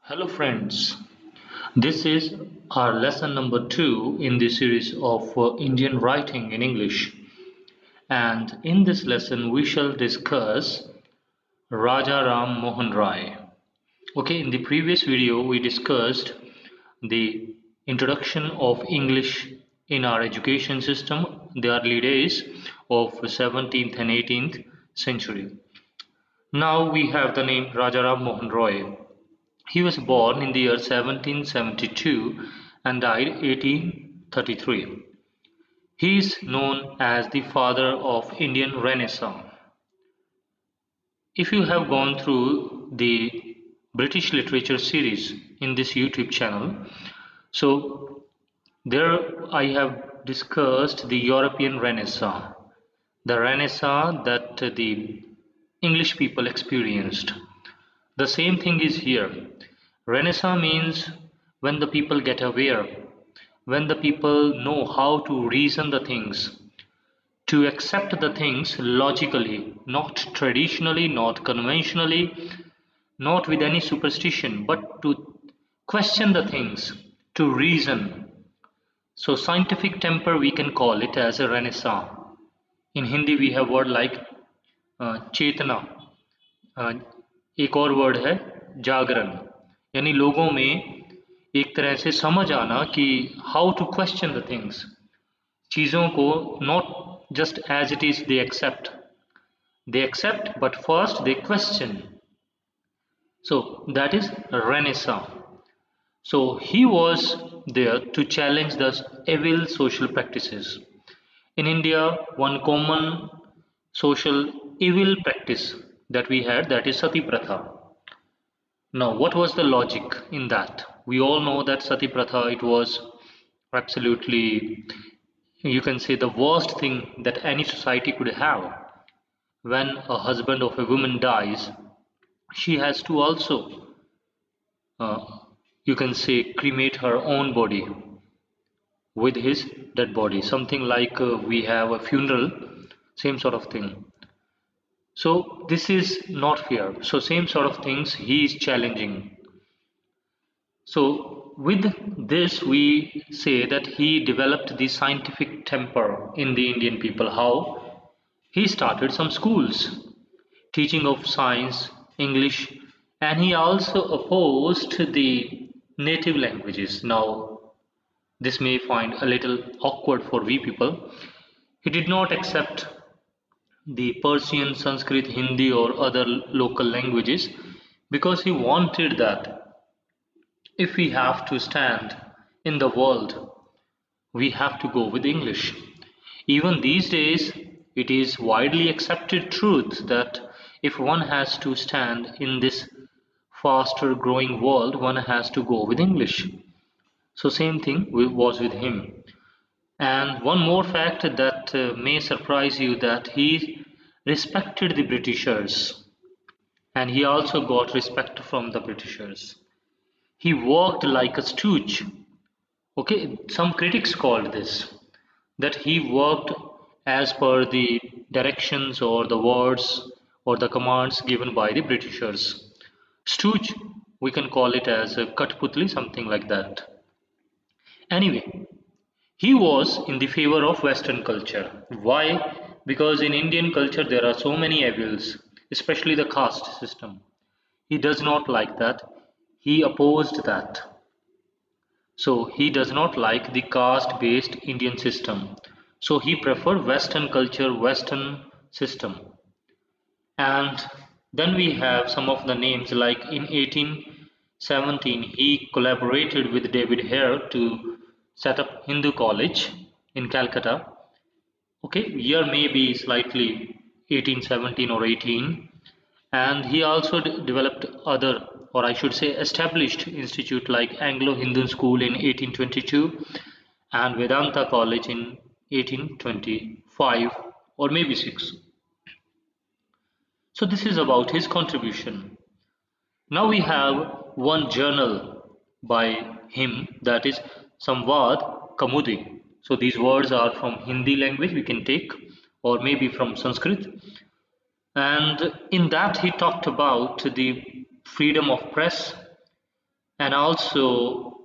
Hello friends, this is our lesson number 2 in the series of Indian writing in English, and in this lesson we shall discuss Raja Ram Mohan Roy. Okay, in the previous video we discussed the introduction of English in our education system, the early days of 17th and 18th century. Now we have the name Raja Ram Mohan Roy. He was born in the year 1772 and died 1833. He is known as the father of Indian Renaissance. If you have gone through the British literature series in this YouTube channel, so there I have discussed the European Renaissance, the Renaissance that the English people experienced. The same thing is here. Renaissance means when the people get aware, when the people know how to reason the things, to accept the things logically, not traditionally, not conventionally, not with any superstition, but to question the things, to reason. So scientific temper we can call it as a Renaissance. In Hindi we have word like चेतना, एक और word है जागरण, यानी लोगों में एक तरह से समझ आना कि how to question the things, चीज़ों को not just as it is they accept but first they question. So that is Renaissance. So he was there to challenge the evil social practices. In India, one common social evil practice that we had, that is Sati Pratha. Now, what was the logic in that? We all know that Sati Pratha, it was absolutely, you can say, the worst thing that any society could have. When a husband of a woman dies, she has to also, uh, you can say, cremate her own body with his dead body. Something like we have a funeral, same sort of thing. So this is not fair. So same sort of things he is challenging. So with this we say that he developed the scientific temper in the Indian people. How? He started some schools teaching of science, English, and he also opposed the native languages. Now this may find a little awkward for we people. He did not accept the Persian, Sanskrit, Hindi, or other local languages because he wanted that if we have to stand in the world, we have to go with English. Even these days, it is widely accepted truth that if one has to stand in this faster growing world, one has to go with English. So same thing was with him. And one more fact that may surprise you, that he respected the Britishers and he also got respect from the Britishers. He worked like a stooge. Okay, some critics called this that he worked as per the directions or the words or the commands given by the Britishers. Stooge, we can call it as a Katputli, something like that. Anyway, he was in the favor of Western culture. Why? Because in Indian culture there are so many evils, especially the caste system. He does not like that. He opposed that. So he does not like the caste-based Indian system. So he preferred Western culture, Western system. And then we have some of the names, like in 1817 he collaborated with David Hare to set up Hindu College in Calcutta. Okay, year may be slightly 1817 or 18. And he also developed other, or I should say established institute like Anglo-Hindu School in 1822 and Vedanta College in 1825 or maybe 6. So this is about his contribution. Now we have one journal by him, that is Samvad Kamudi. So these words are from Hindi language we can take, or maybe from Sanskrit. And in that he talked about the freedom of press, and also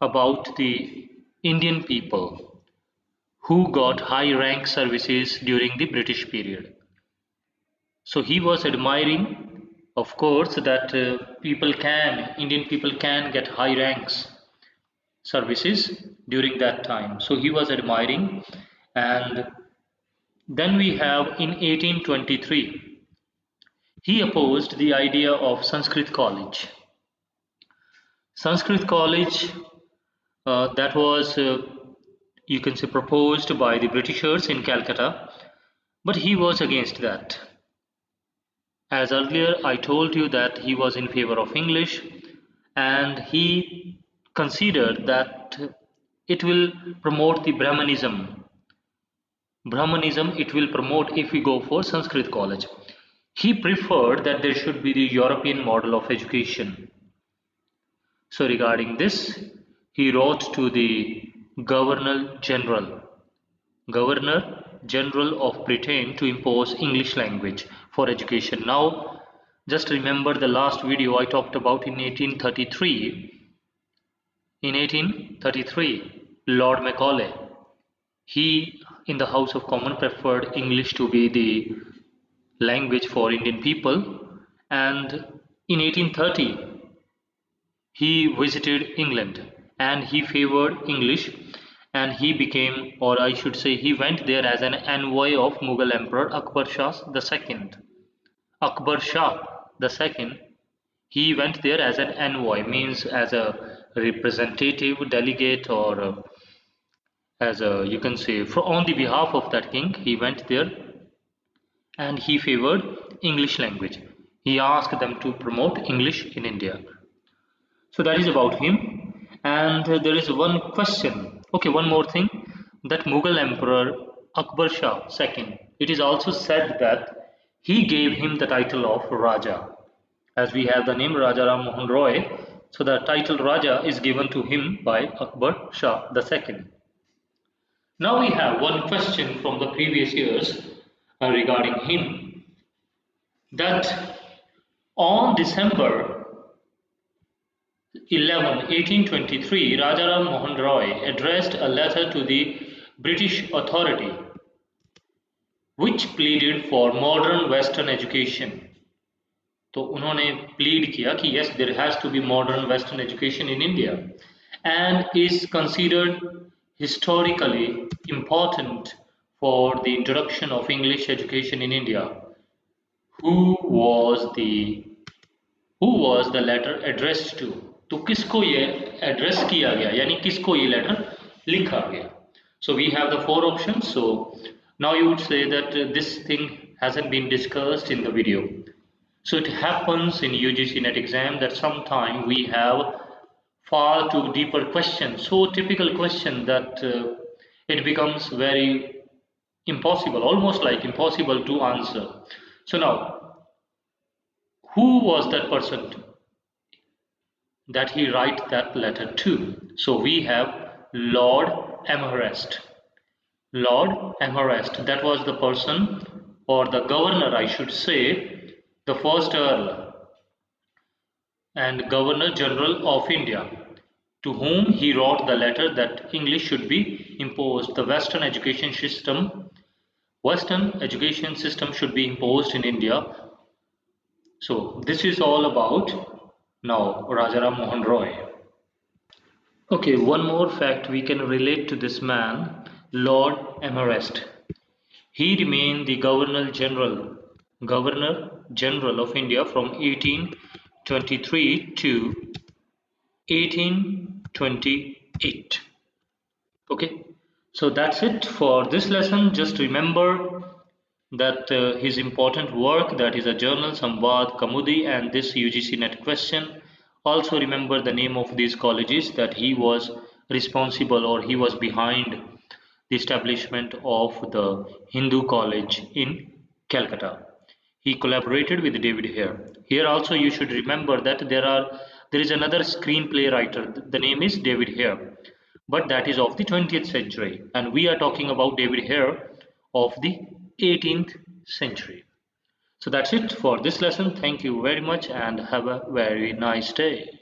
about the Indian people who got high rank services during the British period. So he was admiring, of course, that Indian people can get high ranks services during that time. So he was admiring, and then we have in 1823, he opposed the idea of Sanskrit College. Sanskrit College that was, you can say, proposed by the Britishers in Calcutta, but he was against that. As earlier I told you that he was in favor of English, and he considered that it will promote the Brahmanism. Brahmanism it will promote if we go for Sanskrit college. He preferred that there should be the European model of education. So regarding this, he wrote to the Governor General, Governor General of Britain to impose English language for education. Now, just remember the last video I talked about in 1833. In 1833, Lord Macaulay, he in the House of Commons preferred English to be the language for Indian people, and in 1830 he visited England and he favored English, and he became, or I should say, he went there as an envoy of Mughal Emperor Akbar Shah II. Akbar Shah II, he went there as an envoy, means as a representative delegate, or as a, you can say, for on the behalf of that king, he went there and he favored English language. He asked them to promote English in India. So that is about him. And there is one question. Okay, one more thing. That Mughal Emperor Akbar Shah II, it is also said that he gave him the title of Raja. As we have the name Raja Ram Mohan Roy, so the title Raja is given to him by Akbar Shah II. Now we have one question from the previous years regarding him, that on December 11, 1823, Rajaram Mohan Roy addressed a letter to the British authority which pleaded for modern Western education. तो उन्होंने plead किया कि yes, there has to be modern Western education in India, and is considered historically important for the introduction of English education in India. Who was the letter addressed to? तो किसको ये address किया गया, यानी किसको ये लेटर लिखा गया? So we have the four options. So now you would say that this thing hasn't been discussed in the video. So it happens in UGC net exam that sometime we have far too deeper questions, so typical question that it becomes very impossible, almost like impossible to answer. So now, who was that person that he write that letter to? So we have Lord Amherst. Lord Amherst, that was the person, or the governor I should say, the first Earl and Governor General of India, to whom he wrote the letter that English should be imposed. The Western education system should be imposed in India. So this is all about now Rajaram Mohan Roy. Okay, one more fact we can relate to this man, Lord Amherst. He remained the Governor General of India from 1823 to 1828. Okay, so that's it for this lesson. Just remember that his important work, that is a journal, Samvad Kamudi, and this UGC net question. Also remember the name of these colleges that he was responsible, or he was behind the establishment of the Hindu college in Calcutta. He collaborated with David Hare. Here also you should remember that there is another screenplay writer. The name is David Hare, but that is of the 20th century, and we are talking about David Hare of the 18th century. So that's it for this lesson. Thank you very much and have a very nice day.